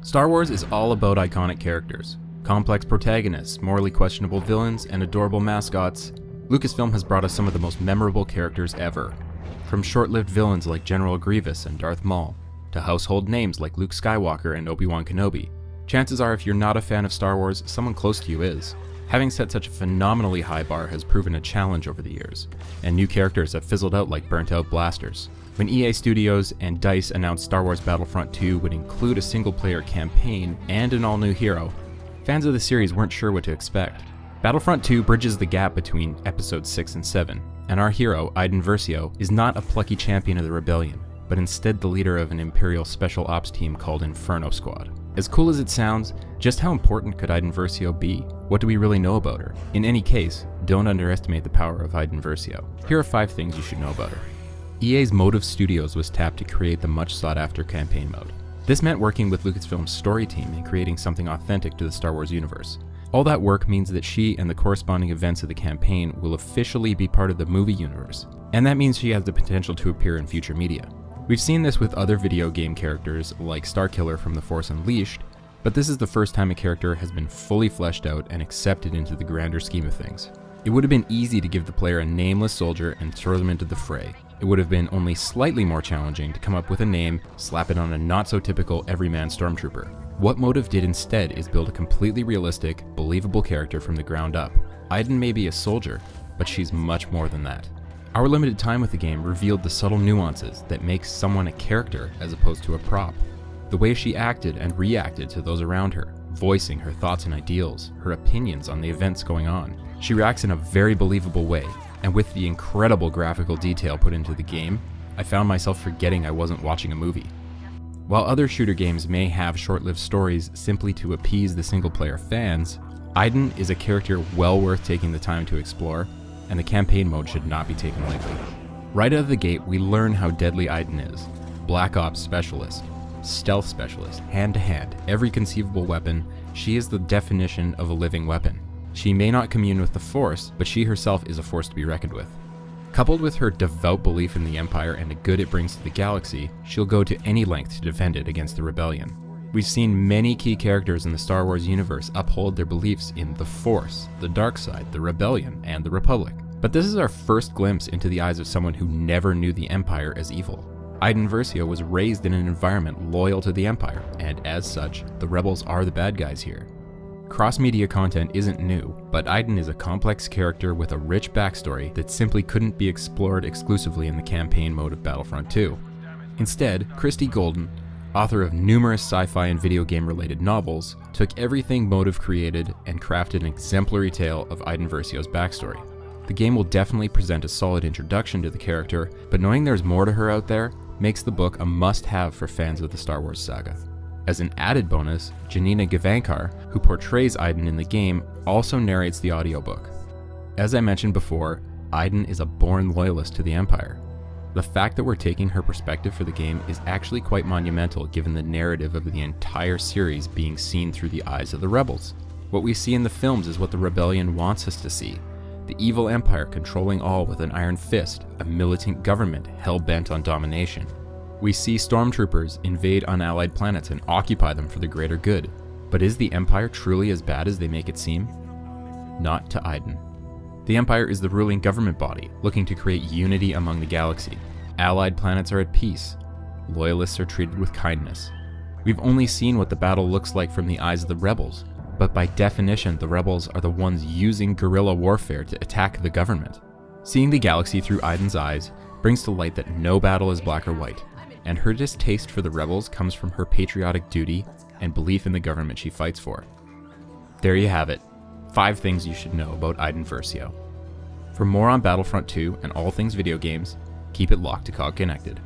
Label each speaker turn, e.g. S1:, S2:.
S1: Star Wars is all about iconic characters, complex protagonists, morally questionable villains, and adorable mascots. Lucasfilm has brought us some of the most memorable characters ever. From short-lived villains like General Grievous and Darth Maul, to household names like Luke Skywalker and Obi-Wan Kenobi. Chances are if you're not a fan of Star Wars, someone close to you is. Having set such a phenomenally high bar has proven a challenge over the years, and new characters have fizzled out like burnt-out blasters. When EA Studios and DICE announced Star Wars Battlefront 2 would include a single-player campaign and an all-new hero, fans of the series weren't sure what to expect. Battlefront 2 bridges the gap between episodes 6 and 7, and our hero, Iden Versio, is not a plucky champion of the rebellion, but instead the leader of an Imperial Special Ops team called Inferno Squad. As cool as it sounds, just how important could Iden Versio be? What do we really know about her? In any case, don't underestimate the power of Iden Versio. Here are 5 things you should know about her. EA's Motive Studios was tapped to create the much sought-after campaign mode. This meant working with Lucasfilm's story team and creating something authentic to the Star Wars universe. All that work means that she and the corresponding events of the campaign will officially be part of the movie universe, and that means she has the potential to appear in future media. We've seen this with other video game characters like Starkiller from The Force Unleashed, but this is the first time a character has been fully fleshed out and accepted into the grander scheme of things. It would have been easy to give the player a nameless soldier and throw them into the fray. It would have been only slightly more challenging to come up with a name, slap it on a not-so-typical everyman stormtrooper. What Motive did instead is build a completely realistic, believable character from the ground up. Iden may be a soldier, but she's much more than that. Our limited time with the game revealed the subtle nuances that make someone a character as opposed to a prop. The way she acted and reacted to those around her, voicing her thoughts and ideals, her opinions on the events going on. She reacts in a very believable way, and with the incredible graphical detail put into the game, I found myself forgetting I wasn't watching a movie. While other shooter games may have short-lived stories simply to appease the single-player fans, Iden is a character well worth taking the time to explore, and the campaign mode should not be taken lightly. Right out of the gate, we learn how deadly Iden is. Black Ops specialist, stealth specialist, hand-to-hand, every conceivable weapon, she is the definition of a living weapon. She may not commune with the Force, but she herself is a force to be reckoned with. Coupled with her devout belief in the Empire and the good it brings to the galaxy, she'll go to any length to defend it against the Rebellion. We've seen many key characters in the Star Wars universe uphold their beliefs in the Force, the dark side, the Rebellion, and the Republic. But this is our first glimpse into the eyes of someone who never knew the Empire as evil. Iden Versio was raised in an environment loyal to the Empire, and as such, the rebels are the bad guys here. Cross-media content isn't new, but Iden is a complex character with a rich backstory that simply couldn't be explored exclusively in the campaign mode of Battlefront 2. Instead, Christie Golden, author of numerous sci-fi and video game-related novels, took everything Motive created and crafted an exemplary tale of Iden Versio's backstory. The game will definitely present a solid introduction to the character, but knowing there's more to her out there makes the book a must-have for fans of the Star Wars saga. As an added bonus, Janina Gavankar, who portrays Iden in the game, also narrates the audiobook. As I mentioned before, Iden is a born loyalist to the Empire. The fact that we're taking her perspective for the game is actually quite monumental given the narrative of the entire series being seen through the eyes of the rebels. What we see in the films is what the Rebellion wants us to see. The evil Empire controlling all with an iron fist, a militant government hell-bent on domination. We see stormtroopers invade unallied planets and occupy them for the greater good. But is the Empire truly as bad as they make it seem? Not to Iden. The Empire is the ruling government body, looking to create unity among the galaxy. Allied planets are at peace. Loyalists are treated with kindness. We've only seen what the battle looks like from the eyes of the rebels, but by definition, the rebels are the ones using guerrilla warfare to attack the government. Seeing the galaxy through Iden's eyes brings to light that no battle is black or white, and her distaste for the rebels comes from her patriotic duty and belief in the government she fights for. There you have it, 5 things you should know about Iden Versio. For more on Battlefront 2 and all things video games, keep it locked to COGconnected.